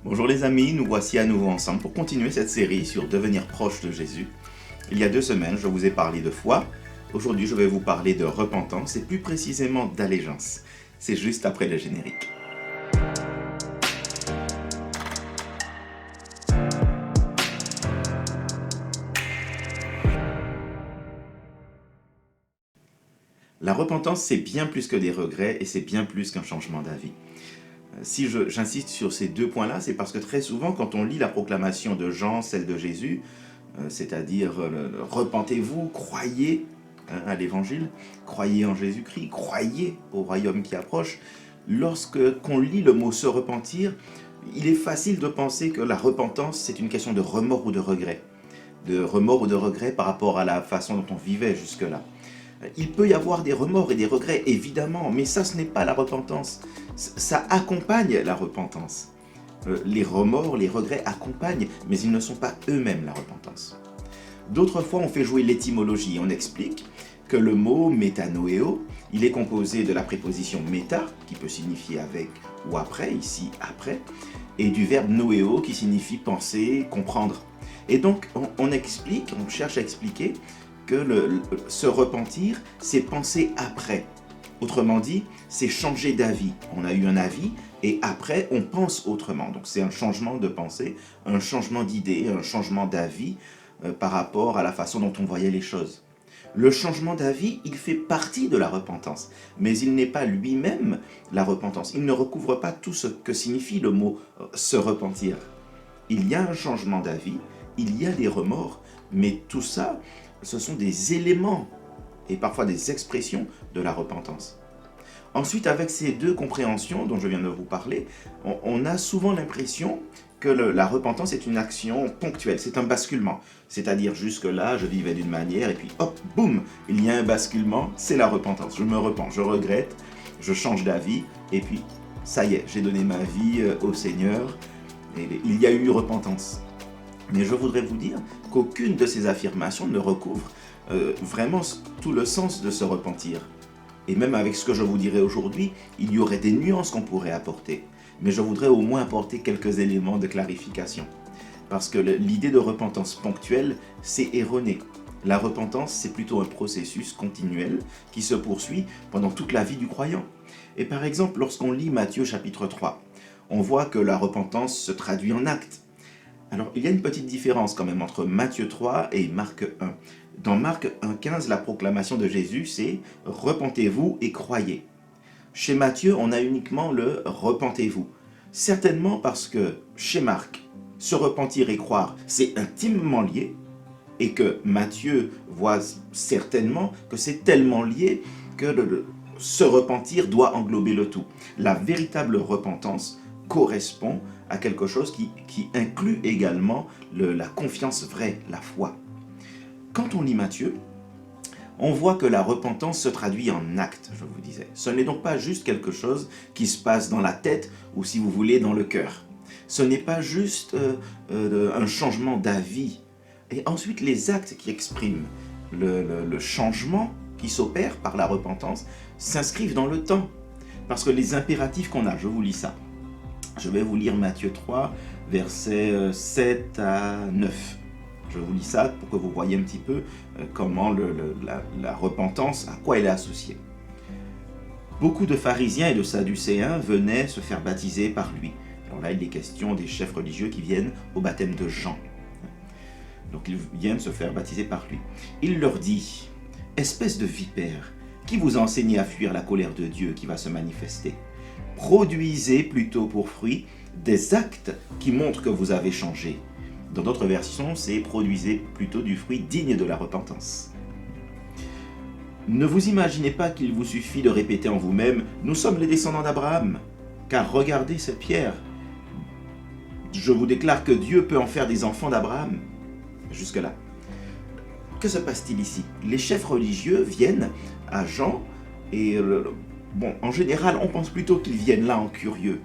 Bonjour les amis, nous voici à nouveau ensemble pour continuer cette série sur devenir proche de Jésus. Il y a 2 semaines, je vous ai parlé de foi. Aujourd'hui, je vais vous parler de repentance et plus précisément d'allégeance. C'est juste après le générique. La repentance, c'est bien plus que des regrets et c'est bien plus qu'un changement d'avis. Si j'insiste sur ces 2 points-là, c'est parce que très souvent, quand on lit la proclamation de Jean, celle de Jésus, c'est-à-dire repentez-vous, croyez à l'évangile, croyez en Jésus-Christ, croyez au royaume qui approche. Lorsque qu'on lit le mot se repentir, il est facile de penser que la repentance, c'est une question de remords ou de regret. De remords ou de regret par rapport à la façon dont on vivait jusque-là. Il peut y avoir des remords et des regrets, évidemment, mais ça, ce n'est pas la repentance. Ça accompagne la repentance. Les remords, les regrets accompagnent, mais ils ne sont pas eux-mêmes la repentance. D'autres fois, on fait jouer l'étymologie. On explique que le mot métanoéo, il est composé de la préposition méta, qui peut signifier avec ou après, ici après, et du verbe noéo, qui signifie penser, comprendre. Et donc, on cherche à expliquer que se repentir, c'est penser après. Autrement dit, c'est changer d'avis. On a eu un avis et après, on pense autrement. Donc c'est un changement de pensée, un changement d'idée, un changement d'avis par rapport à la façon dont on voyait les choses. Le changement d'avis, il fait partie de la repentance, mais il n'est pas lui-même la repentance. Il ne recouvre pas tout ce que signifie le mot se repentir. Il y a un changement d'avis, il y a des remords, mais tout ça, ce sont des éléments et parfois des expressions de la repentance. Ensuite, avec ces 2 compréhensions dont je viens de vous parler, on a souvent l'impression que la repentance est une action ponctuelle, c'est un basculement. C'est-à-dire jusque-là, je vivais d'une manière et puis hop, boum, il y a un basculement, c'est la repentance. Je me repens, je regrette, je change d'avis et puis ça y est, j'ai donné ma vie au Seigneur et il y a eu repentance. Mais je voudrais vous dire qu'aucune de ces affirmations ne recouvre vraiment tout le sens de se repentir. Et même avec ce que je vous dirai aujourd'hui, il y aurait des nuances qu'on pourrait apporter. Mais je voudrais au moins apporter quelques éléments de clarification. Parce que l'idée de repentance ponctuelle, c'est erroné. La repentance, c'est plutôt un processus continuel qui se poursuit pendant toute la vie du croyant. Et par exemple, lorsqu'on lit Matthieu chapitre 3, on voit que la repentance se traduit en actes. Alors, il y a une petite différence quand même entre Matthieu 3 et Marc 1. Dans Marc 1,15, la proclamation de Jésus, c'est « Repentez-vous et croyez ». Chez Matthieu, on a uniquement le « Repentez-vous ». Certainement parce que chez Marc, se repentir et croire, c'est intimement lié, et que Matthieu voit certainement que c'est tellement lié que se repentir doit englober le tout. La véritable repentance correspond à quelque chose qui inclut également la confiance vraie, la foi. Quand on lit Matthieu, on voit que la repentance se traduit en acte, je vous disais. Ce n'est donc pas juste quelque chose qui se passe dans la tête ou, si vous voulez, dans le cœur. Ce n'est pas juste un changement d'avis. Et ensuite, les actes qui expriment le changement qui s'opère par la repentance s'inscrivent dans le temps. Parce que les impératifs qu'on a, je vous lis ça. Je vais vous lire Matthieu 3, versets 7 à 9. Je vous lis ça pour que vous voyez un petit peu comment la repentance, à quoi elle est associée. Beaucoup de pharisiens et de sadducéens venaient se faire baptiser par lui. Alors là, il est question des chefs religieux qui viennent au baptême de Jean. Donc ils viennent se faire baptiser par lui. Il leur dit, « Espèce de vipère, qui vous a enseigné à fuir la colère de Dieu qui va se manifester ? Produisez plutôt pour fruit des actes qui montrent que vous avez changé. » Dans d'autres versions, c'est « produisez plutôt du fruit digne de la repentance ». Ne vous imaginez pas qu'il vous suffit de répéter en vous-même « Nous sommes les descendants d'Abraham », car regardez cette pierre. Je vous déclare que Dieu peut en faire des enfants d'Abraham. Jusque-là. Que se passe-t-il ici? Les chefs religieux viennent à Jean et en général, on pense plutôt qu'ils viennent là en curieux.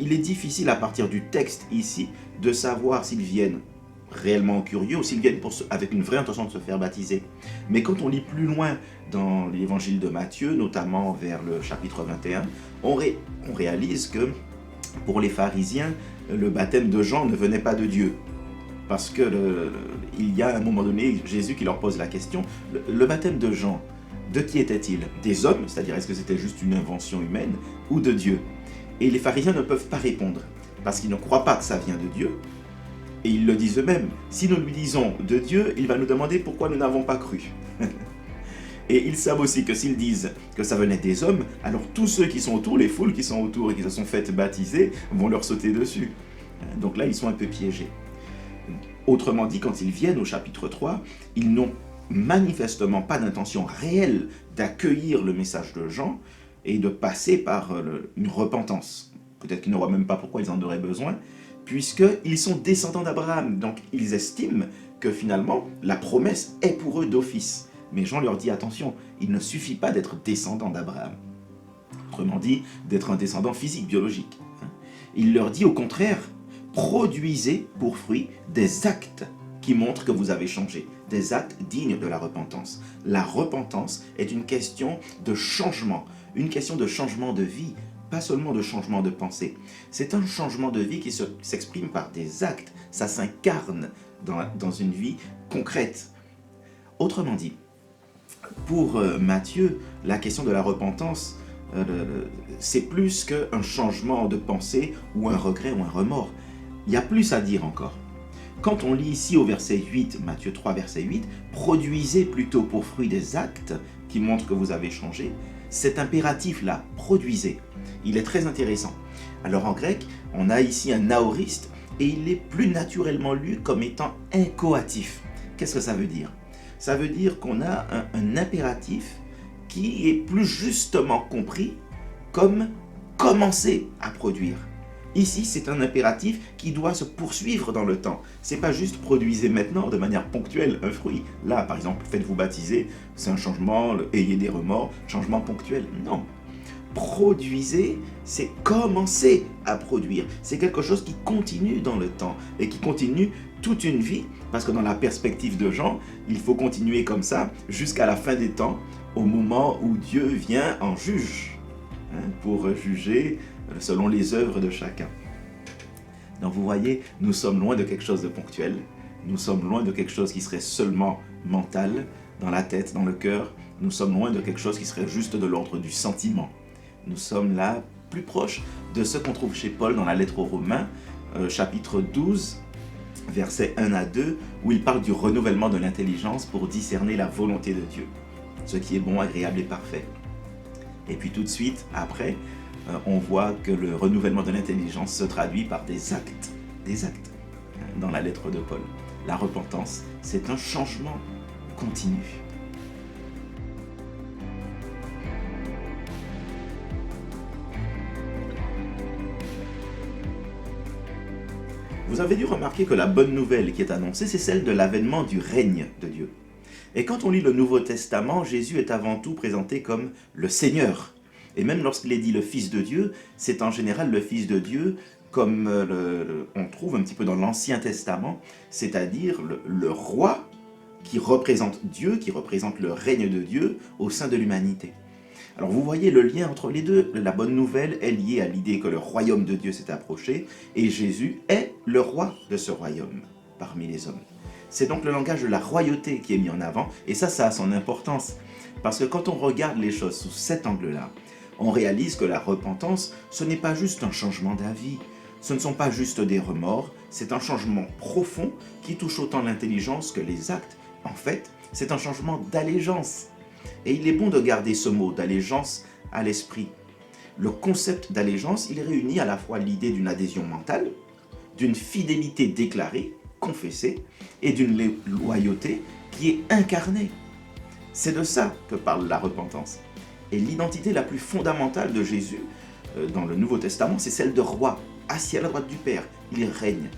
Il est difficile à partir du texte ici de savoir s'ils viennent réellement curieux ou s'ils viennent avec une vraie intention de se faire baptiser. Mais quand on lit plus loin dans l'évangile de Matthieu, notamment vers le chapitre 21, on réalise que Pour les pharisiens, le baptême de Jean ne venait pas de Dieu. Parce que il y a à un moment donné, Jésus qui leur pose la question, le baptême de Jean, de qui était-il? Des hommes, c'est-à-dire est-ce que c'était juste une invention humaine, ou de Dieu? Et les pharisiens ne peuvent pas répondre, parce qu'ils ne croient pas que ça vient de Dieu. Et ils le disent eux-mêmes. Si nous lui disons de Dieu, il va nous demander pourquoi nous n'avons pas cru. Et ils savent aussi que s'ils disent que ça venait des hommes, alors tous ceux qui sont autour, les foules qui sont autour et qui se sont faites baptiser, vont leur sauter dessus. Donc là, ils sont un peu piégés. Autrement dit, quand ils viennent au chapitre 3, ils n'ont manifestement pas d'intention réelle d'accueillir le message de Jean et de passer par une repentance. Peut-être qu'ils ne voient même pas pourquoi ils en auraient besoin, puisqu'ils sont descendants d'Abraham. Donc ils estiment que finalement, la promesse est pour eux d'office. Mais Jean leur dit, attention, il ne suffit pas d'être descendant d'Abraham. Autrement dit, d'être un descendant physique, biologique. Il leur dit au contraire, produisez pour fruit des actes qui montrent que vous avez changé, des actes dignes de la repentance. La repentance est une question de changement, une question de changement de vie, pas seulement de changement de pensée. C'est un changement de vie qui s'exprime par des actes, ça s'incarne dans une vie concrète. Autrement dit, pour Matthieu, la question de la repentance, c'est plus qu'un changement de pensée ou un regret ou un remords. Il y a plus à dire encore. Quand on lit ici au verset 8, Matthieu 3, verset 8, « Produisez plutôt pour fruit des actes qui montrent que vous avez changé », cet impératif-là, « produisez », il est très intéressant. Alors en grec, on a ici un aoriste et il est plus naturellement lu comme étant incoatif. Qu'est-ce que ça veut dire? Ça veut dire qu'on a un impératif qui est plus justement compris comme commencer à produire. Ici, c'est un impératif qui doit se poursuivre dans le temps. C'est pas juste produisez maintenant de manière ponctuelle un fruit. Là, par exemple, faites-vous baptiser, c'est un changement, ayez des remords, changement ponctuel. Non. Produisez, c'est commencer à produire. C'est quelque chose qui continue dans le temps et qui continue toute une vie, parce que dans la perspective de Jean, il faut continuer comme ça jusqu'à la fin des temps, au moment où Dieu vient en juge, pour juger selon les œuvres de chacun. Donc vous voyez, nous sommes loin de quelque chose de ponctuel, nous sommes loin de quelque chose qui serait seulement mental, dans la tête, dans le cœur, nous sommes loin de quelque chose qui serait juste de l'ordre du sentiment. Nous sommes là plus proches de ce qu'on trouve chez Paul dans la lettre aux Romains, chapitre 12, versets 1 à 2, où il parle du renouvellement de l'intelligence pour discerner la volonté de Dieu, ce qui est bon, agréable et parfait. Et puis tout de suite, après, on voit que le renouvellement de l'intelligence se traduit par des actes, dans la lettre de Paul. La repentance, c'est un changement continu. Vous avez dû remarquer que la bonne nouvelle qui est annoncée, c'est celle de l'avènement du règne de Dieu. Et quand on lit le Nouveau Testament, Jésus est avant tout présenté comme le Seigneur. Et même lorsqu'il est dit le Fils de Dieu, c'est en général le Fils de Dieu comme on trouve un petit peu dans l'Ancien Testament, c'est-à-dire le roi qui représente Dieu, qui représente le règne de Dieu au sein de l'humanité. Alors vous voyez le lien entre les deux. La bonne nouvelle est liée à l'idée que le royaume de Dieu s'est approché et Jésus est le roi de ce royaume parmi les hommes. C'est donc le langage de la royauté qui est mis en avant et ça a son importance parce que quand on regarde les choses sous cet angle-là, on réalise que la repentance, ce n'est pas juste un changement d'avis, ce ne sont pas juste des remords, c'est un changement profond qui touche autant l'intelligence que les actes. En fait, c'est un changement d'allégeance. Et il est bon de garder ce mot d'allégeance à l'esprit. Le concept d'allégeance, il réunit à la fois l'idée d'une adhésion mentale, d'une fidélité déclarée, confessée, et d'une loyauté qui est incarnée. C'est de ça que parle la repentance. Et l'identité la plus fondamentale de Jésus dans le Nouveau Testament, c'est celle de roi, assis à la droite du Père. Il règne.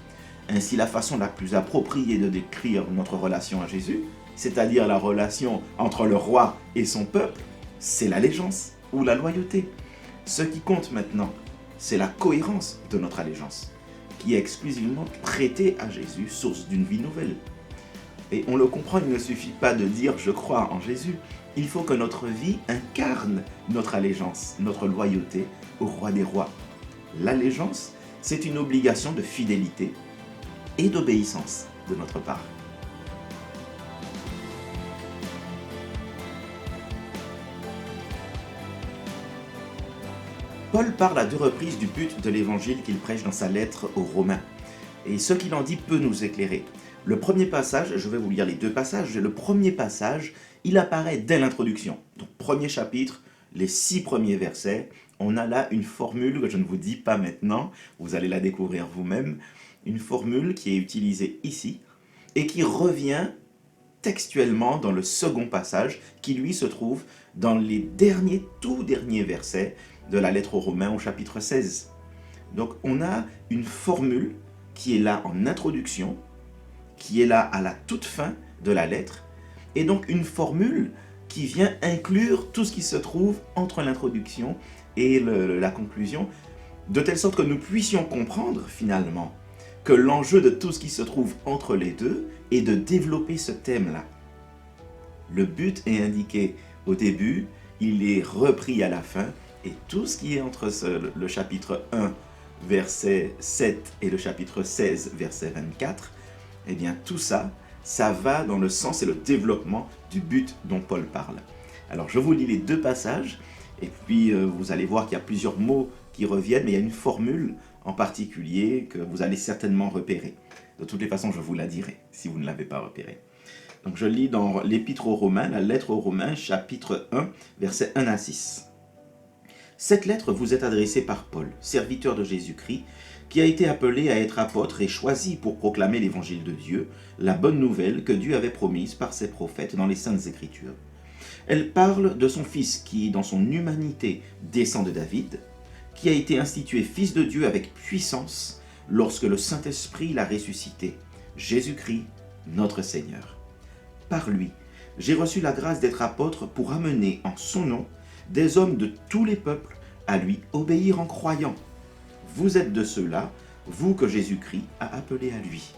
Ainsi, la façon la plus appropriée de décrire notre relation à Jésus, c'est-à-dire la relation entre le roi et son peuple, c'est l'allégeance ou la loyauté. Ce qui compte maintenant, c'est la cohérence de notre allégeance, qui est exclusivement prêtée à Jésus, source d'une vie nouvelle. Et on le comprend, il ne suffit pas de dire « je crois en Jésus », il faut que notre vie incarne notre allégeance, notre loyauté au roi des rois. L'allégeance, c'est une obligation de fidélité et d'obéissance de notre part. Paul parle à 2 reprises du but de l'évangile qu'il prêche dans sa lettre aux Romains. Et ce qu'il en dit peut nous éclairer. Le premier passage, je vais vous lire les 2 passages, le premier passage, il apparaît dès l'introduction. Donc premier chapitre, les 6 premiers versets, on a là une formule que je ne vous dis pas maintenant, vous allez la découvrir vous-même, une formule qui est utilisée ici et qui revient textuellement dans le second passage qui lui se trouve dans les tout derniers versets de la lettre aux Romains au chapitre 16. Donc on a une formule qui est là en introduction, qui est là à la toute fin de la lettre, et donc une formule qui vient inclure tout ce qui se trouve entre l'introduction et la conclusion, de telle sorte que nous puissions comprendre finalement que l'enjeu de tout ce qui se trouve entre les deux est de développer ce thème-là. Le but est indiqué au début, il est repris à la fin, et tout ce qui est entre le chapitre 1, verset 7 et le chapitre 16, verset 24, eh bien tout ça, ça va dans le sens et le développement du but dont Paul parle. Alors je vous lis les 2 passages, et puis vous allez voir qu'il y a plusieurs mots qui reviennent, mais il y a une formule en particulier que vous allez certainement repérer. De toutes les façons, je vous la dirai, si vous ne l'avez pas repérée. Donc je lis dans l'Épître aux Romains, la lettre aux Romains, chapitre 1, versets 1 à 6. Cette lettre vous est adressée par Paul, serviteur de Jésus-Christ, qui a été appelé à être apôtre et choisi pour proclamer l'évangile de Dieu, la bonne nouvelle que Dieu avait promise par ses prophètes dans les Saintes Écritures. Elle parle de son Fils qui, dans son humanité, descend de David, qui a été institué Fils de Dieu avec puissance lorsque le Saint-Esprit l'a ressuscité, Jésus-Christ, notre Seigneur. Par lui, j'ai reçu la grâce d'être apôtre pour amener en son nom des hommes de tous les peuples à lui obéir en croyant. Vous êtes de ceux-là, vous que Jésus-Christ a appelés à lui.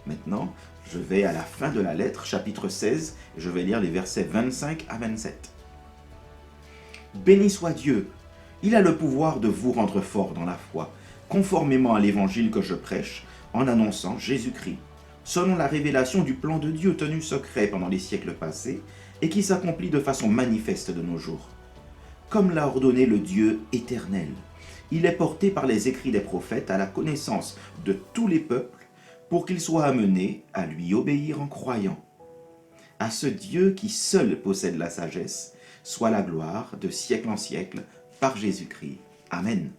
Maintenant, je vais à la fin de la lettre, chapitre 16, et je vais lire les versets 25 à 27. Béni soit Dieu, il a le pouvoir de vous rendre fort dans la foi, conformément à l'évangile que je prêche, en annonçant Jésus-Christ, selon la révélation du plan de Dieu tenu secret pendant les siècles passés, et qui s'accomplit de façon manifeste de nos jours. Comme l'a ordonné le Dieu éternel, il est porté par les écrits des prophètes à la connaissance de tous les peuples, pour qu'ils soient amenés à lui obéir en croyant. À ce Dieu qui seul possède la sagesse, soit la gloire de siècle en siècle, par Jésus-Christ. Amen.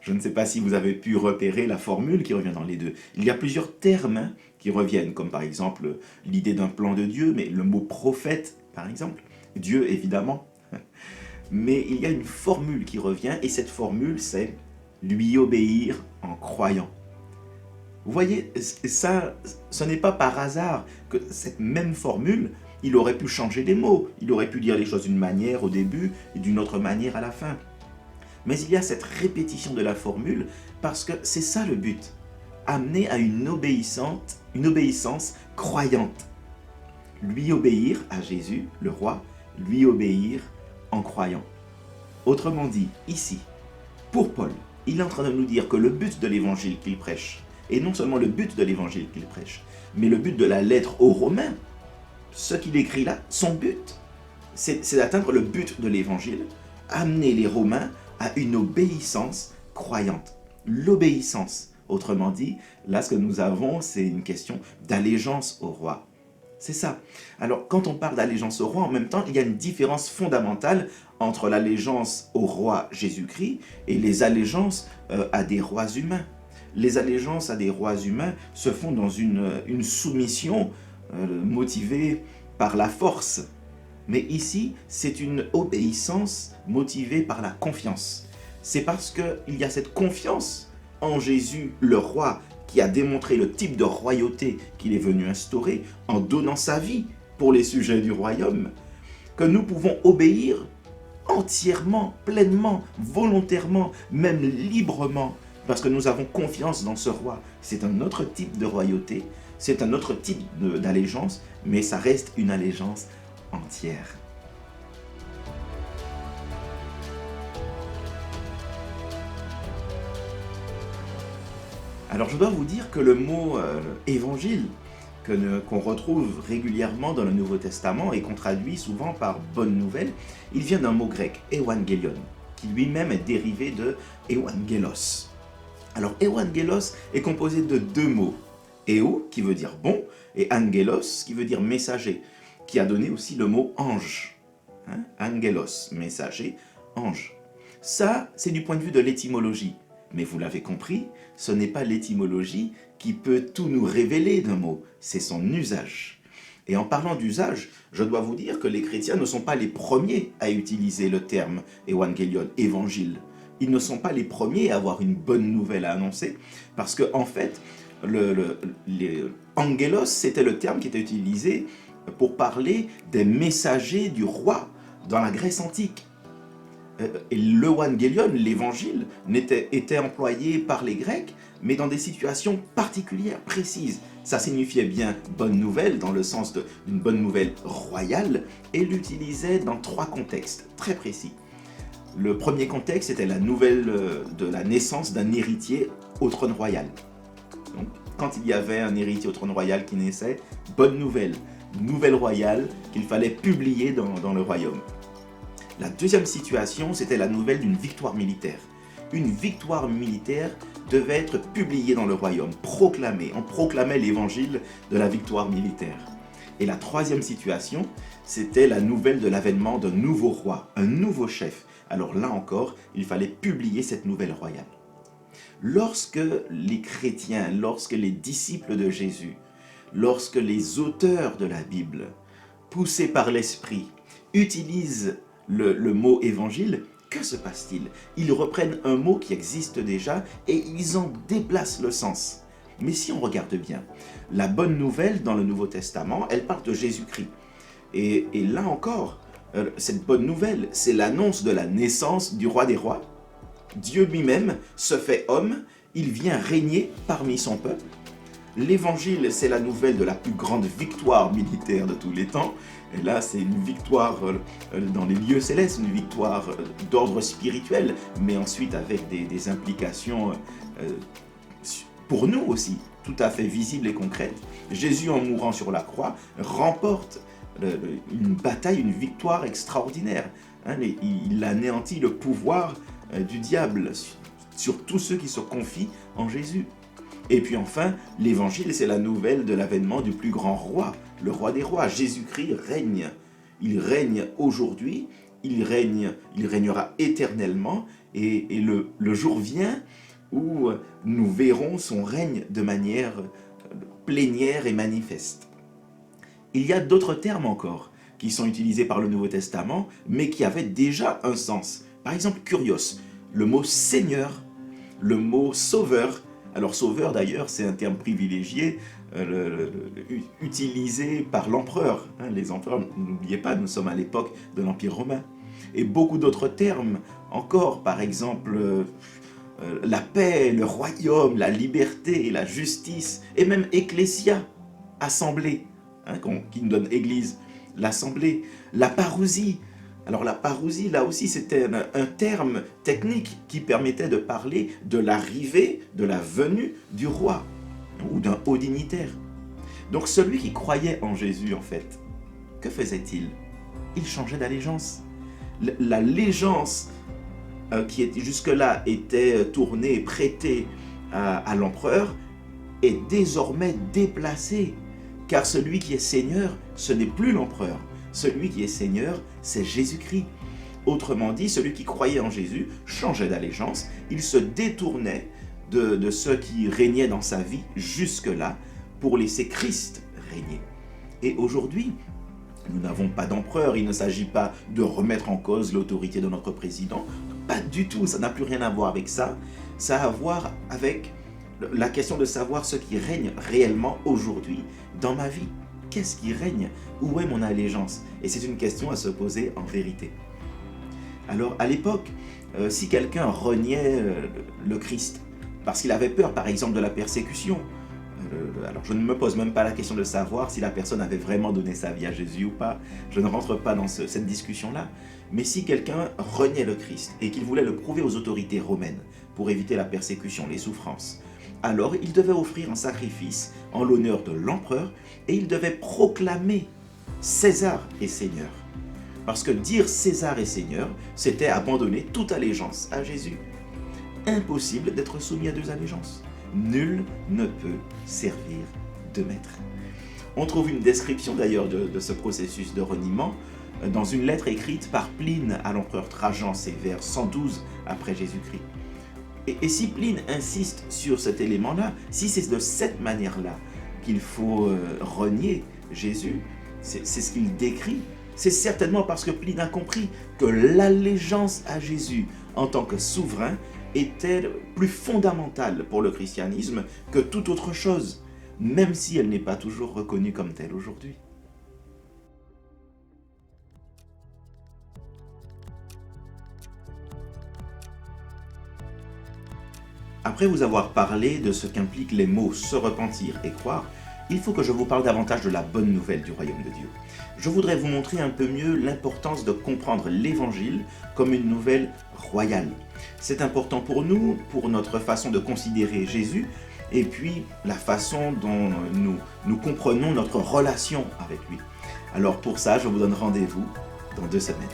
Je ne sais pas si vous avez pu repérer la formule qui revient dans les 2. Il y a plusieurs termes qui reviennent, comme par exemple l'idée d'un plan de Dieu, mais le mot prophète, par exemple, Dieu évidemment. Mais il y a une formule qui revient, et cette formule, c'est lui obéir en croyant. Vous voyez, ça, ce n'est pas par hasard que cette même formule, il aurait pu changer des mots, il aurait pu dire les choses d'une manière au début et d'une autre manière à la fin. Mais il y a cette répétition de la formule parce que c'est ça le but, amener à une obéissance croyante. Lui obéir à Jésus, le roi, lui obéir en croyant. Autrement dit, ici, pour Paul, il est en train de nous dire que le but de l'évangile qu'il prêche, et non seulement le but de l'évangile qu'il prêche, mais le but de la lettre aux Romains, ce qu'il écrit là, son but, c'est d'atteindre le but de l'évangile, amener les Romains à une obéissance croyante. L'obéissance, autrement dit, là ce que nous avons, c'est une question d'allégeance au roi. C'est ça. Alors, quand on parle d'allégeance au roi, en même temps, il y a une différence fondamentale entre l'allégeance au roi Jésus-Christ et les allégeances à des rois humains. Les allégeances à des rois humains se font dans une soumission motivée par la force. Mais ici, c'est une obéissance motivée par la confiance. C'est parce qu'il y a cette confiance en Jésus, le roi, qui a démontré le type de royauté qu'il est venu instaurer en donnant sa vie pour les sujets du royaume, que nous pouvons obéir entièrement, pleinement, volontairement, même librement, parce que nous avons confiance dans ce roi. C'est un autre type de royauté, c'est un autre type d'allégeance, mais ça reste une allégeance entière. Alors je dois vous dire que le mot évangile, qu'on retrouve régulièrement dans le Nouveau Testament et qu'on traduit souvent par bonne nouvelle, il vient d'un mot grec, evangelion, qui lui-même est dérivé de evangelos. Alors evangelos est composé de deux mots, eu qui veut dire bon et angelos qui veut dire messager, qui a donné aussi le mot ange. Angelos, messager, ange. Ça, c'est du point de vue de l'étymologie. Mais vous l'avez compris, ce n'est pas l'étymologie qui peut tout nous révéler d'un mot, c'est son usage. Et en parlant d'usage, je dois vous dire que les chrétiens ne sont pas les premiers à utiliser le terme évangélion, évangile. Ils ne sont pas les premiers à avoir une bonne nouvelle à annoncer, parce que en fait, angelos, c'était le terme qui était utilisé pour parler des messagers du roi dans la Grèce antique. Et l'Evangélion, l'évangile, était employé par les Grecs, mais dans des situations particulières, précises. Ça signifiait bien bonne nouvelle, dans le sens d'une bonne nouvelle royale, et l'utilisait dans trois contextes très précis. Le premier contexte était la nouvelle de la naissance d'un héritier au trône royal. Donc, quand il y avait un héritier au trône royal qui naissait, bonne nouvelle royale qu'il fallait publier dans le royaume. La deuxième situation, c'était la nouvelle d'une victoire militaire. Une victoire militaire devait être publiée dans le royaume, proclamée. On proclamait l'évangile de la victoire militaire. Et la troisième situation, c'était la nouvelle de l'avènement d'un nouveau roi, un nouveau chef. Alors là encore, il fallait publier cette nouvelle royale. Lorsque les chrétiens, lorsque les disciples de Jésus, lorsque les auteurs de la Bible, poussés par l'Esprit, utilisent le mot évangile, que se passe-t-il? Ils reprennent un mot qui existe déjà et ils en déplacent le sens. Mais si on regarde bien, la bonne nouvelle dans le Nouveau Testament, elle parle de Jésus-Christ. Et là encore, cette bonne nouvelle, c'est l'annonce de la naissance du roi des rois. Dieu lui-même se fait homme, il vient régner parmi son peuple. L'évangile, c'est la nouvelle de la plus grande victoire militaire de tous les temps. Et là, c'est une victoire dans les lieux célestes, une victoire d'ordre spirituel, mais ensuite avec des implications pour nous aussi, tout à fait visibles et concrètes. Jésus, en mourant sur la croix, remporte une bataille, une victoire extraordinaire. Il anéantit le pouvoir du diable sur tous ceux qui se confient en Jésus. Et puis enfin, l'évangile, c'est la nouvelle de l'avènement du plus grand roi, le roi des rois. Jésus-Christ règne. Il règne aujourd'hui, il régnera éternellement, et le jour vient où nous verrons son règne de manière plénière et manifeste. Il y a d'autres termes encore qui sont utilisés par le Nouveau Testament, mais qui avaient déjà un sens. Par exemple, kurios, le mot Seigneur, le mot Sauveur. Alors sauveur d'ailleurs, c'est un terme privilégié, utilisé par l'empereur. Les empereurs, n'oubliez pas, nous sommes à l'époque de l'Empire romain. Et beaucoup d'autres termes encore, par exemple la paix, le royaume, la liberté, la justice, et même ecclésia, assemblée, qui nous donne église, l'assemblée, la parousie. Alors la parousie, là aussi, c'était un terme technique qui permettait de parler de l'arrivée, de la venue du roi ou d'un haut dignitaire. Donc celui qui croyait en Jésus, en fait, que faisait-il? Il changeait d'allégeance. L'allégeance qui était jusque-là était tournée et prêtée à l'empereur est désormais déplacée, car celui qui est Seigneur, ce n'est plus l'empereur. Celui qui est Seigneur, c'est Jésus-Christ. Autrement dit, celui qui croyait en Jésus changeait d'allégeance, il se détournait de ceux qui régnaient dans sa vie jusque-là pour laisser Christ régner. Et aujourd'hui, nous n'avons pas d'empereur, il ne s'agit pas de remettre en cause l'autorité de notre président, pas du tout, ça n'a plus rien à voir avec ça. Ça a à voir avec la question de savoir ce qui règne réellement aujourd'hui dans ma vie. Qu'est-ce qui règne? Où est mon allégeance? Et c'est une question à se poser en vérité. Alors à l'époque, si quelqu'un reniait le Christ, parce qu'il avait peur par exemple de la persécution, alors je ne me pose même pas la question de savoir si la personne avait vraiment donné sa vie à Jésus ou pas, je ne rentre pas dans cette discussion-là, mais si quelqu'un reniait le Christ et qu'il voulait le prouver aux autorités romaines pour éviter la persécution, les souffrances, Alors il devait offrir un sacrifice en l'honneur de l'empereur et il devait proclamer César est Seigneur. Parce que dire César est Seigneur, c'était abandonner toute allégeance à Jésus. Impossible d'être soumis à deux allégeances. Nul ne peut servir deux maîtres. On trouve une description d'ailleurs de ce processus de reniement dans une lettre écrite par Pline à l'empereur Trajan, c'est vers 112 après Jésus-Christ. Et si Pline insiste sur cet élément-là, si c'est de cette manière-là qu'il faut renier Jésus, c'est ce qu'il décrit, c'est certainement parce que Pline a compris que l'allégeance à Jésus en tant que souverain était plus fondamentale pour le christianisme que toute autre chose, même si elle n'est pas toujours reconnue comme telle aujourd'hui. Après vous avoir parlé de ce qu'impliquent les mots se repentir et croire, il faut que je vous parle davantage de la bonne nouvelle du royaume de Dieu. Je voudrais vous montrer un peu mieux l'importance de comprendre l'évangile comme une nouvelle royale. C'est important pour nous, pour notre façon de considérer Jésus, et puis la façon dont nous comprenons notre relation avec lui. Alors pour ça, je vous donne rendez-vous dans 2 semaines.